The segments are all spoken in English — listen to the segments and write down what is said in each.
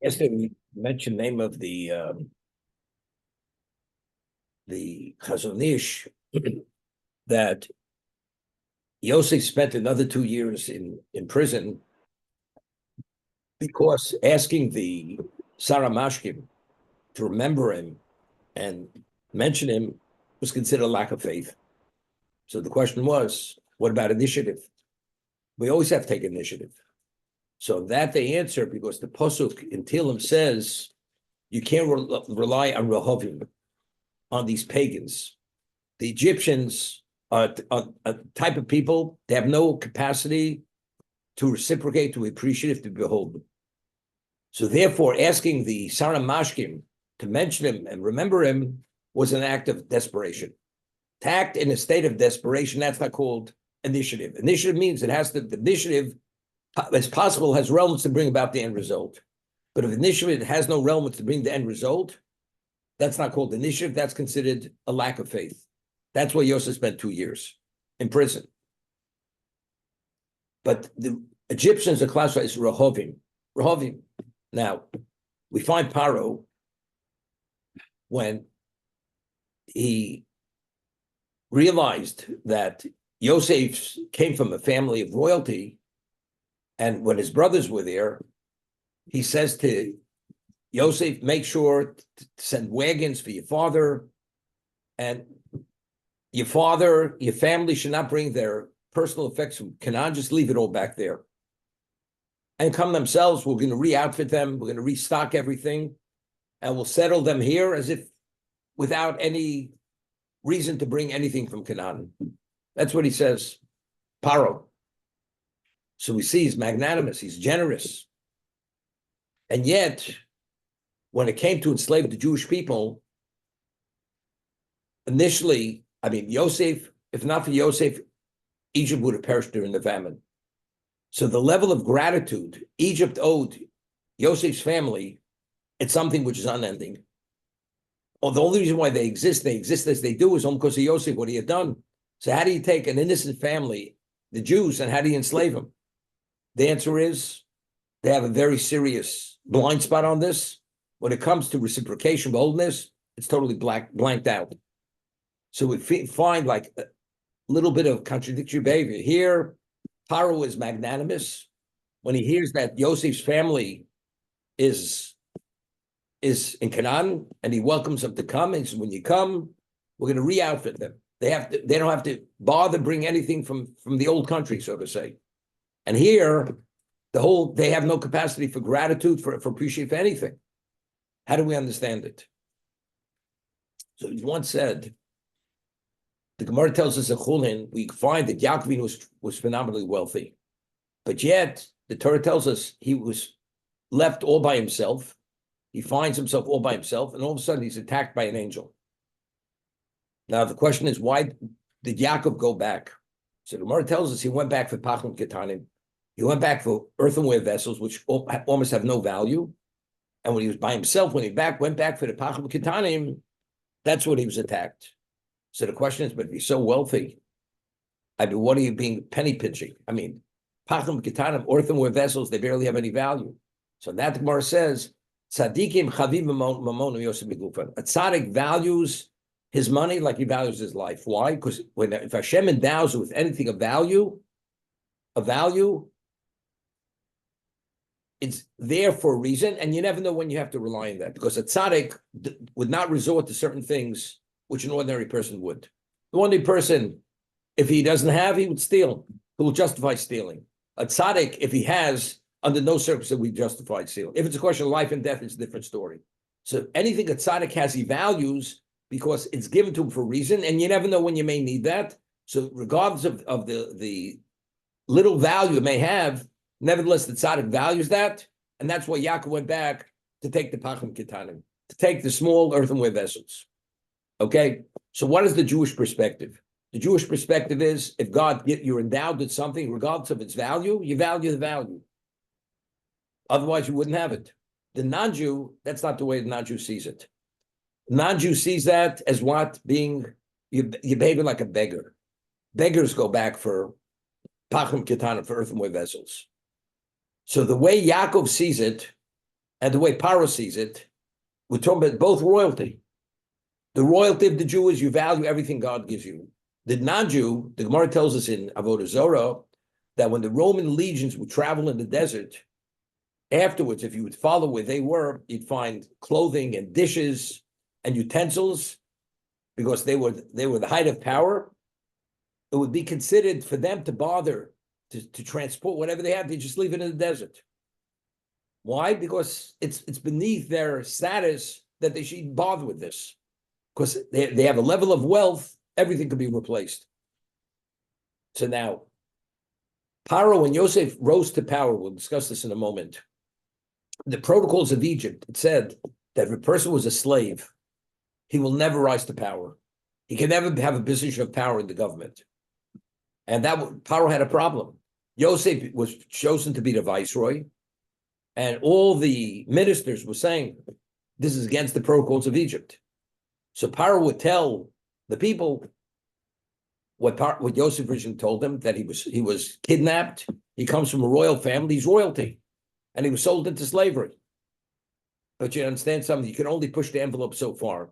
Yesterday we mentioned the name of the Chazon Ish that Yosef spent another 2 years in prison because asking the Sarah Mashkim to remember him and mention him was considered a lack of faith. So the question was, what about initiative? We always have to take initiative. So that they answer because the Pasuk in Tehillim says you can't rely on Rehovim, on these pagans. The Egyptians are a type of people, they have no capacity to reciprocate, to appreciate, to behold them. So therefore, asking the Sarah Mashkim to mention him and remember him was an act of desperation. To act in a state of desperation, that's not called initiative. Initiative means it has to, the initiative, as possible, has relevance to bring about the end result. But if initiative has no relevance to bring the end result, that's not called initiative. That's considered a lack of faith. That's why Yosef spent 2 years in prison. But the Egyptians are classified as Rehovim. Rehovim. Now, we find Paro when he realized that Yosef came from a family of royalty, and when his brothers were there, he says to Yosef, make sure to send wagons for your father, and your father, your family should not bring their personal effects from Canaan, just leave it all back there. And come themselves, we're going to re-outfit them, we're going to restock everything, and we'll settle them here as if without any reason to bring anything from Canaan. That's what he says, Paro. So we see he's magnanimous, he's generous. And yet, when it came to enslave the Jewish people, initially, Yosef, if not for Yosef, Egypt would have perished during the famine. So the level of gratitude Egypt owed Yosef's family, it's something which is unending. Oh, the only reason why they exist as they do, is only because of Yosef, what he had done. So how do you take an innocent family, the Jews, and how do you enslave them? The answer is they have a very serious blind spot on this. When it comes to reciprocation, boldness, it's totally blanked out. So we find like a little bit of contradictory behavior. Here, Paro is magnanimous. When he hears that Yosef's family is in Canaan, and he welcomes them to come, and he says, when you come, we're going to re-outfit them. They don't have to bother bring anything from the old country, so to say. And here, they have no capacity for gratitude, for appreciation, for anything. How do we understand it? So he once said, the Gemara tells us in Chulin, we find that Yaakov was phenomenally wealthy. But yet, the Torah tells us he was left all by himself. He finds himself all by himself, and all of a sudden he's attacked by an angel. Now, the question is, why did Yaakov go back? So the Gemara tells us he went back for Pachim Ketanim. He went back for earthenware vessels, which almost have no value. And when he was by himself, when he went back for the Pachim Ketanim, that's when he was attacked. So the question is, but if he's so wealthy, what are you being penny pinching? Pachim Ketanim, earthenware vessels, they barely have any value. So that the Gemara says, Tzadikim chavim mamonu Yosef b'gufan. A tzaddik values his money like he values his life. Why? Because if Hashem endows you with anything of value, it's there for a reason, and you never know when you have to rely on that. Because a tzaddik would not resort to certain things which an ordinary person would. The ordinary person, if he doesn't have, he would steal. He will justify stealing. A tzaddik, if he has, under no circumstances we justify stealing. If it's a question of life and death, it's a different story. So anything a tzaddik has, he values because it's given to him for a reason, and you never know when you may need that. So regardless of the little value it may have, nevertheless, the tzaddik values that, and that's why Yaakov went back to take the Pachim Ketanim, to take the small earthenware vessels. Okay? So what is the Jewish perspective? The Jewish perspective is, if you're endowed with something, regardless of its value, you value the value. Otherwise, you wouldn't have it. The non-Jew, that's not the way the non-Jew sees it. The non-Jew sees that as what? You're behaving like a beggar. Beggars go back for Pachim Ketanim, for earthenware vessels. So the way Yaakov sees it, and the way Paro sees it, we're talking about both royalty. The royalty of the Jew is you value everything God gives you. The non-Jew, the Gemara tells us in Avodah Zorah that when the Roman legions would travel in the desert, afterwards, if you would follow where they were, you'd find clothing and dishes and utensils, because they were the height of power. It would be considered for them to bother to transport whatever they had, they just leave it in the desert. Why? Because it's beneath their status that they should bother with this. Because they have a level of wealth, everything could be replaced. So now, Paro, when Yosef rose to power, we'll discuss this in a moment, the protocols of Egypt, it said that if a person was a slave, he will never rise to power. He can never have a position of power in the government. And that Paro had a problem. Yosef was chosen to be the viceroy, and all the ministers were saying, this is against the protocols of Egypt. So Paro would tell the people what Yosef originally told them, that he was kidnapped. He comes from a royal family. He's royalty, and he was sold into slavery. But you understand something? You can only push the envelope so far.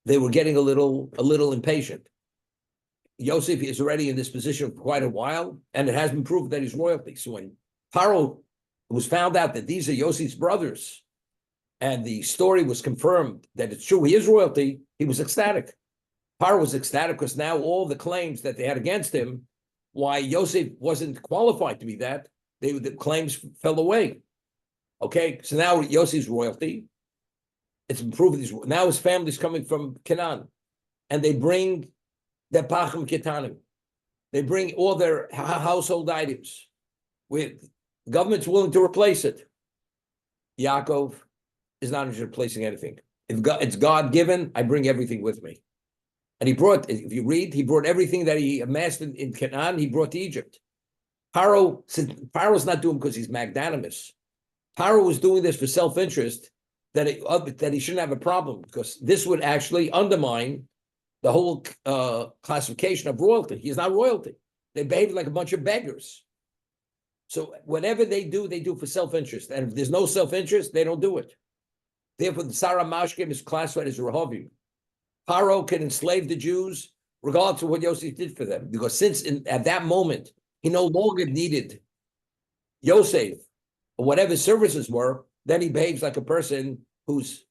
They were getting a little impatient. Yosef is already in this position for quite a while, and it has been proved that he's royalty. So when Paro was found out that these are Yosef's brothers, and the story was confirmed that it's true, he is royalty, he was ecstatic. Paro was ecstatic because now all the claims that they had against him, why Yosef wasn't qualified to be that, the claims fell away. Okay, so now Yosef's royalty. It's been proven now his family's coming from Canaan, and they bring their pachim ketanim. They bring all their household items. With government's willing to replace it. Yaakov is not interested in replacing anything. If it's God given, I bring everything with me. And he brought, if you read, he brought everything that he amassed in Canaan, he brought to Egypt. Paro's not doing it because he's magnanimous. Paro was doing this for self-interest, that he shouldn't have a problem, because this would actually undermine the whole classification of royalty. He's not royalty. They behave like a bunch of beggars. So whatever they do for self-interest. And if there's no self-interest, they don't do it. Therefore, the Sarah Mashkim is classified as Rehovim. Paro can enslave the Jews regardless of what Yosef did for them. Because since at that moment, he no longer needed Yosef or whatever his services were, then he behaves like a person who's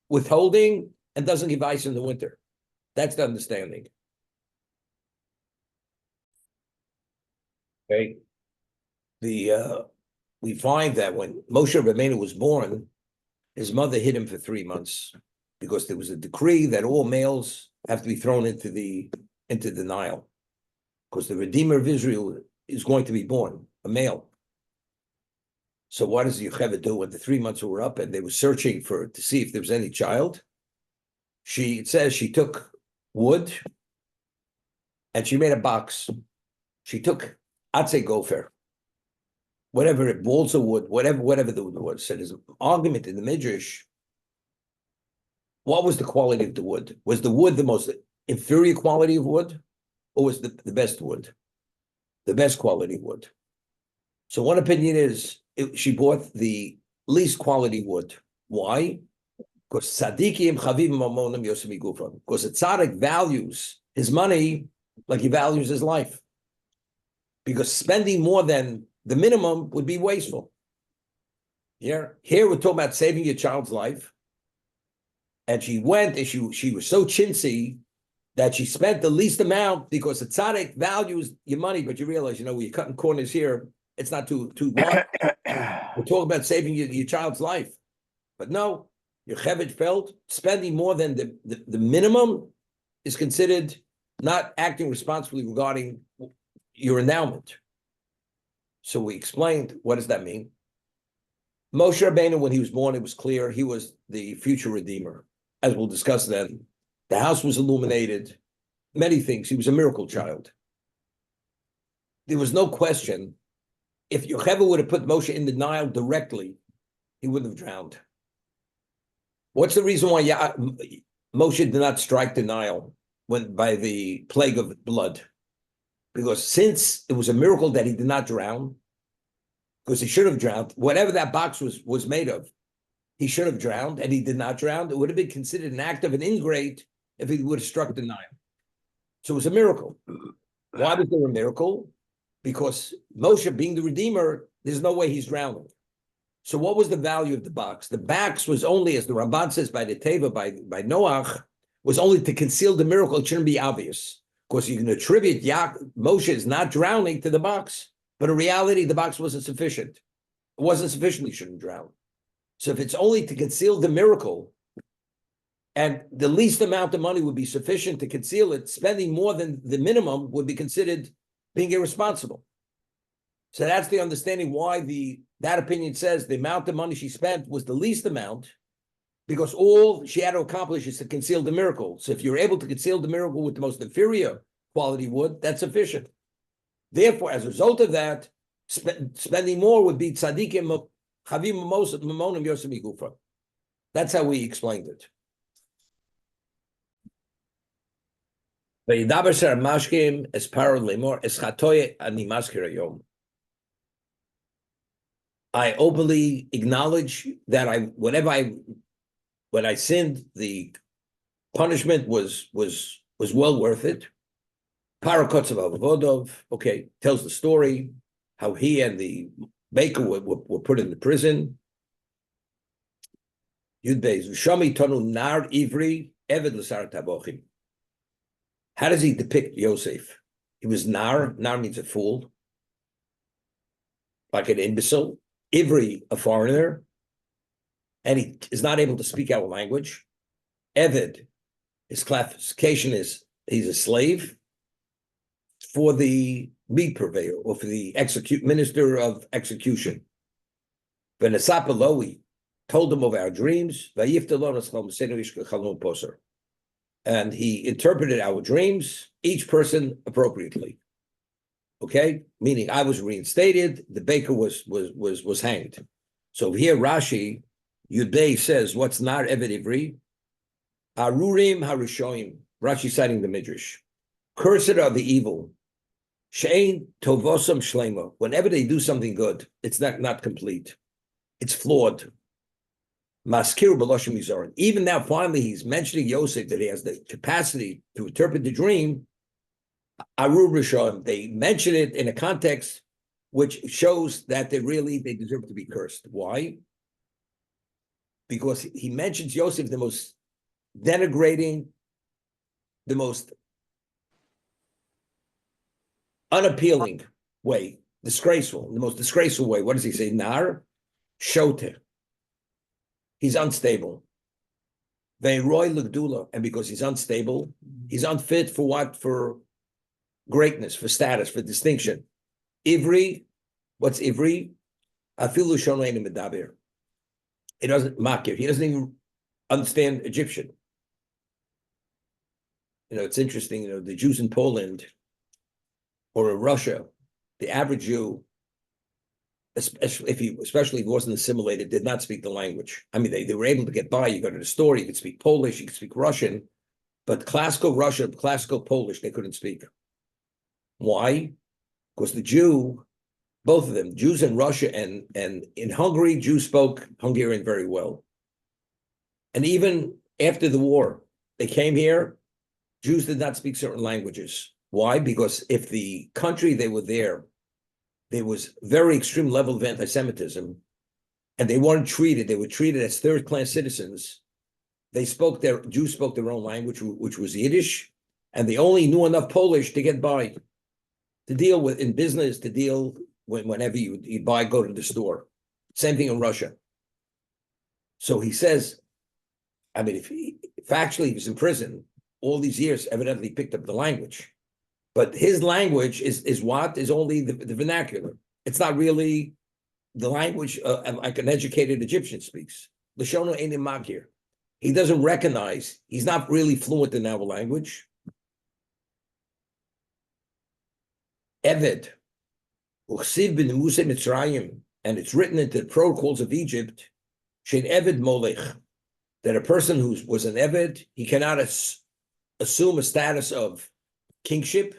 withholding and doesn't give ice in the winter. That's the understanding. Okay. We find that when Moshe Rabbeinu was born, his mother hid him for 3 months because there was a decree that all males have to be thrown into the Nile, because the Redeemer of Israel is going to be born, a male. So what does Yocheved do when the 3 months were up and they were searching to see if there was any child? It says she took wood and she made a box. She took Atze Gopher, whatever, balls of wood, whatever the wood was. So there's an argument in the Midrash. What was the quality of the wood? Was the wood the most inferior quality of wood, or was the best wood? The best quality wood. So one opinion is she bought the least quality wood. Why? Because tzaddikim chavim mamonim yosem migufam. Because a tzaddik values his money like he values his life. Because spending more than the minimum would be wasteful. Here we're talking about saving your child's life. And she went, and she was so chintzy that she spent the least amount, because the tzaddik values your money, but you realize, when you're cutting corners here, it's not too wide. We're talking about saving your child's life. But no, Yocheved felt spending more than the minimum is considered not acting responsibly regarding your endowment. So we explained, what does that mean? Moshe Rabbeinu, when he was born, it was clear he was the future Redeemer. As we'll discuss then, the house was illuminated, many things. He was a miracle child. There was no question, if Yocheved would have put Moshe in the Nile directly, he wouldn't have drowned. What's the reason why Moshe did not strike the Nile by the plague of blood? Because since it was a miracle that he did not drown, because he should have drowned, whatever that box was made of, he should have drowned, and he did not drown, it would have been considered an act of an ingrate if he would have struck the Nile. So it was a miracle. Why was there a miracle? Because Moshe, being the Redeemer, there's no way he's drowning. So what was the value of the box? The box was only, as the Ramban says by the Teva, by Noach, was only to conceal the miracle. It shouldn't be obvious. Because you can attribute Moshe is not drowning to the box. But in reality, the box wasn't sufficient. It wasn't sufficient, he shouldn't drown. So if it's only to conceal the miracle, and the least amount of money would be sufficient to conceal it, spending more than the minimum would be considered being irresponsible. So that's the understanding why that opinion says the amount of money she spent was the least amount, because all she had to accomplish is to conceal the miracle. So if you're able to conceal the miracle with the most inferior quality wood, that's sufficient. Therefore, as a result of that, spending more would be tzadikim chavim mamonim yosem migufa. That's how we explained it. I openly acknowledge that when I sinned, the punishment was well worth it. Parakotz of Avovodov, okay, tells the story how he and the baker were put in the prison. Yud Beis Ushami Tonu Nar Ivri Eved L'Sar Tabochim. How does he depict Yosef? He was Nar. Nar means a fool, like an imbecile. Ivri, a foreigner, and he is not able to speak our language. Eved, his classification is he's a slave for the meat purveyor or for the minister of execution. Venesapalowi told him of our dreams, and he interpreted our dreams, each person appropriately. Okay, meaning I was reinstated, the baker was hanged. So here Rashi Yudbei says, what's Nar Eved Ivri? Arurim Harishoim. Rashi citing the Midrash. Cursed are the evil. Shein Tovosam Shlema. Whenever they do something good, it's not complete. It's flawed. Maskir B'Loshim Mizorin. Even now, finally, he's mentioning Yosef that he has the capacity to interpret the dream. Arur Rishon. They mention it in a context which shows that they deserve to be cursed. Why? Because he mentions Yosef the most denigrating, the most unappealing way, disgraceful, the most disgraceful way. What does he say? Nar Shote. He's unstable. Ve'roy l'gdula, and because he's unstable, he's unfit for what? For greatness, for status, for distinction. Ivri, what's Ivri? Afilu shonein medaber. He doesn't makir. He doesn't even understand Egyptian. It's interesting. The Jews in Poland or in Russia, the average Jew, especially if he wasn't assimilated, did not speak the language. I mean, they were able to get by. You go to the store, you could speak Polish, you could speak Russian, but classical Russian, classical Polish, they couldn't speak. Why? Because the Jew, both of them, Jews in Russia and in Hungary, Jews spoke Hungarian very well. And even after the war, they came here, Jews did not speak certain languages. Why? Because if the country they were there was very extreme level of anti-Semitism, and they were treated as third-class citizens. Jews spoke their own language, which was Yiddish, and they only knew enough Polish to get by, to deal with in business, to deal whenever you go to the store. Same thing in Russia. So he says, I mean, if actually he was in prison all these years, evidently he picked up the language. But his language is only the vernacular. It's not really the language like an educated Egyptian speaks. L'shono ein magir. He doesn't recognize. He's not really fluent in our language. Eved, uchsiv b'nemuse Mitzrayim, and it's written into the protocols of Egypt. Shein Eved molech, that a person who was an Eved, he cannot assume a status of kingship.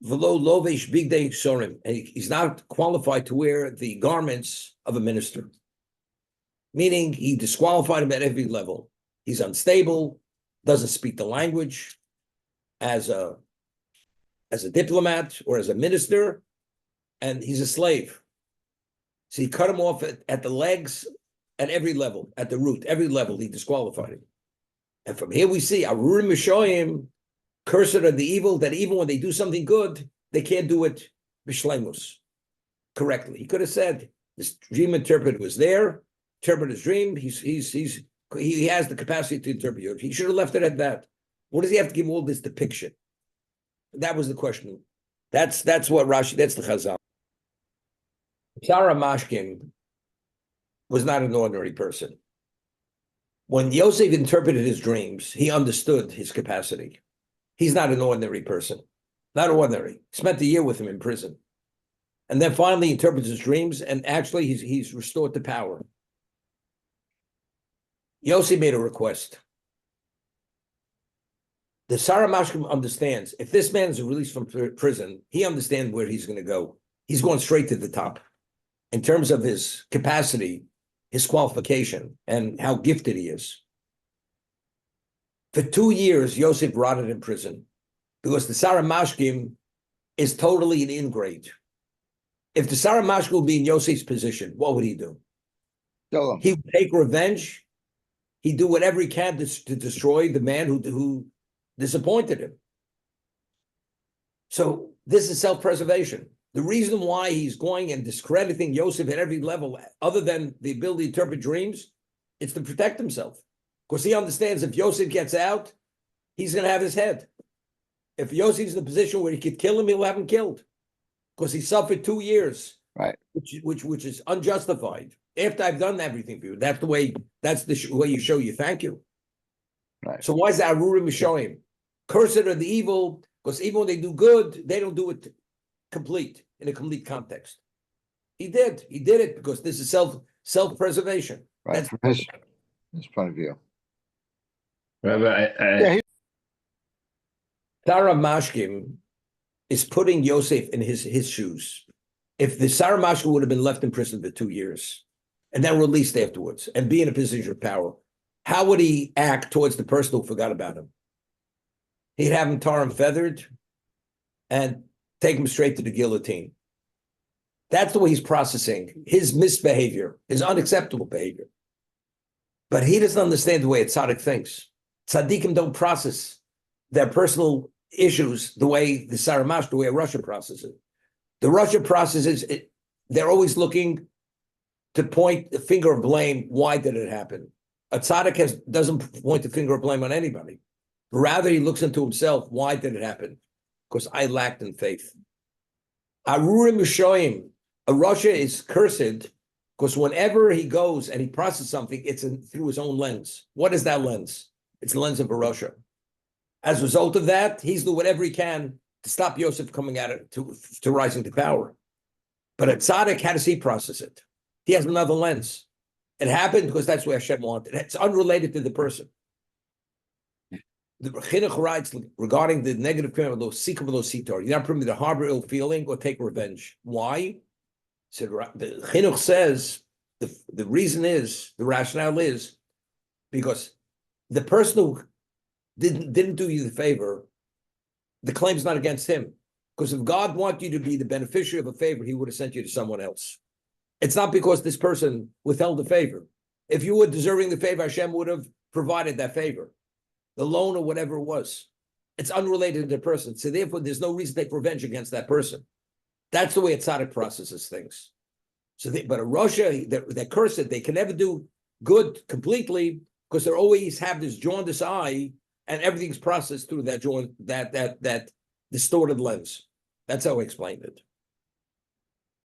V'lo lovesh bigdei sorim, and he's not qualified to wear the garments of a minister. meaning he disqualified him at every level. He's unstable, doesn't speak the language as a diplomat or as a minister, and he's a slave. So he cut him off at the legs at every level, at the root, every level, he disqualified him. And from here we see, Arurim Mishoyim, cursed are the evil, that even when they do something good, they can't do it b'shleimus, correctly. He could have said, this dream interpreter was there, interpret his dream, he has the capacity to interpret it. He should have left it at that. What does he have to give all this depiction? That was the question. That's what Rashi, that's the Chazal. Sarah Mashkim was not an ordinary person. When Yosef interpreted his dreams, he understood his capacity. He's not an ordinary person. Not ordinary. Spent a year with him in prison. And then finally interprets his dreams, and actually he's restored to power. Yosef made a request. The Sarah Mashkim understands, if this man is released from prison, he understands where he's going to go. He's going straight to the top. In terms of his capacity, his qualification, and how gifted he is. For 2 years, Yosef rotted in prison because the Sarah Mashkim is totally an ingrate. If the Sarah Mashkim would be in Yosef's position, what would he do? He would take revenge. He'd do whatever he can to destroy the man who disappointed him. So this is self-preservation. The reason why he's going and discrediting Yosef at every level, other than the ability to interpret dreams, it's to protect himself. Because he understands if Yosef gets out, he's going to have his head. If Yosef's in a position where he could kill him, he'll have him killed. Because he suffered 2 years, right? Which is unjustified. After I've done everything for you, that's the way you show you thank you. Right. So why is that Arurim Mishoyim? Cursed are the evil, because even when they do good, they don't do it in a complete context. He did it because this is self-preservation. Right. That's from his point of view. Rabbi, Sarah Mashkim is putting Yosef in his shoes. If the Sarah Mashkim would have been left in prison for 2 years and then released afterwards and be in a position of power, how would he act towards the person who forgot about him? He'd have him tar and feathered and take him straight to the guillotine. That's the way he's processing his misbehavior, his unacceptable behavior. But he doesn't understand the way a tzaddik thinks. Tzaddikim don't process their personal issues the way the Saramash, the way a Russia processes it. The Russia processes it, they're always looking to point the finger of blame. Why did it happen? A tzaddik doesn't point the finger of blame on anybody. Rather, he looks into himself. Why did it happen? Because I lacked in faith. Arurim Mishoyim, a Russia is cursed because whenever he goes and he processes something, it's through his own lens. What is that lens? It's the lens of a Russia. As a result of that, he's doing whatever he can to stop Yosef coming at it, to rising to power. But a tzaddik, how does he process it? He has another lens. It happened because that's where Hashem wanted. It's unrelated to the person. The Chinuch writes regarding the negative criminal, you're not permitted to harbor ill feeling or take revenge. Why? So the Chinuch says the reason is, the rationale is, because the person who didn't do you the favor, the claim's not against him. Because if God wanted you to be the beneficiary of a favor, he would have sent you to someone else. It's not because this person withheld the favor. If you were deserving the favor, Hashem would have provided that favor, the loan or whatever it was. It's unrelated to the person. So therefore, there's no reason to take revenge against that person. That's the way a tzaddik processes things. So, but a Russia, they're cursed. They can never do good completely because they always have this jaundiced eye, and everything's processed through that distorted lens. That's how I explained it.